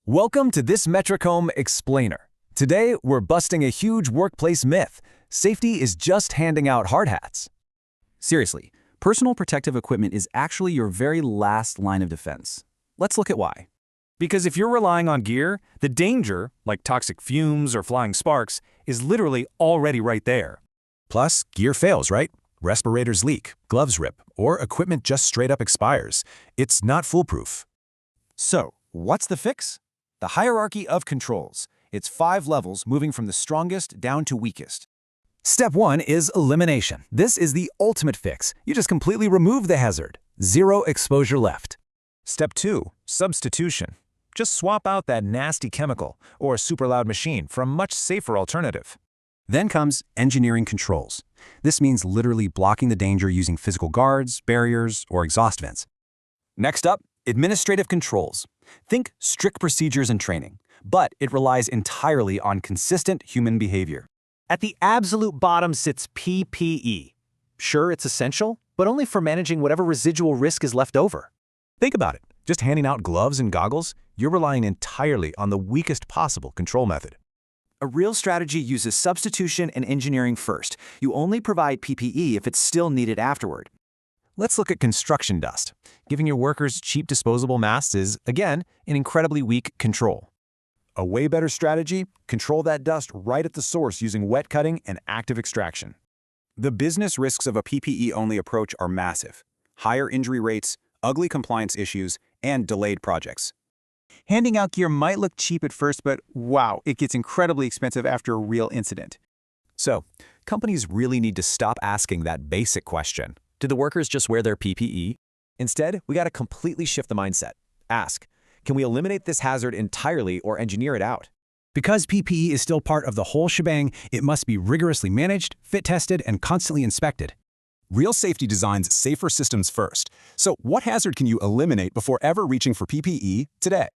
Welcome to this Metricome Explainer. Today, we're busting a huge workplace myth. Safety is just handing out hard hats. Seriously, personal protective equipment is actually your very last line of defense. Let's look at why. Because if you're relying on gear, the danger, like toxic fumes or flying sparks, is literally already right there. Plus, gear fails, right? Respirators leak, gloves rip, or equipment just straight up expires. It's not foolproof. So, what's the fix? The hierarchy of controls. It's 5 levels moving from the strongest down to weakest. Step 1 is elimination. This is the ultimate fix. You just completely remove the hazard. Zero exposure left. Step 2, substitution. Just swap out that nasty chemical or super loud machine for a much safer alternative. Then comes engineering controls. This means literally blocking the danger using physical guards, barriers, or exhaust vents. Next up, administrative controls. Think strict procedures and training, but it relies entirely on consistent human behavior. At the absolute bottom sits PPE. Sure, it's essential, but only for managing whatever residual risk is left over. Think about it. Just handing out gloves and goggles, you're relying entirely on the weakest possible control method. A real strategy uses substitution and engineering first. You only provide PPE if it's still needed afterward. Let's look at construction dust. Giving your workers cheap disposable masks is, again, an incredibly weak control. A way better strategy, control that dust right at the source using wet cutting and active extraction. The business risks of a PPE-only approach are massive. Higher injury rates, ugly compliance issues, and delayed projects. Handing out gear might look cheap at first, but wow, it gets incredibly expensive after a real incident. So, companies really need to stop asking that basic question. Do the workers just wear their PPE? Instead, we got to completely shift the mindset. Ask, can we eliminate this hazard entirely or engineer it out? Because PPE is still part of the whole shebang, it must be rigorously managed, fit-tested, and constantly inspected. Real safety designs safer systems first. So what hazard can you eliminate before ever reaching for PPE today?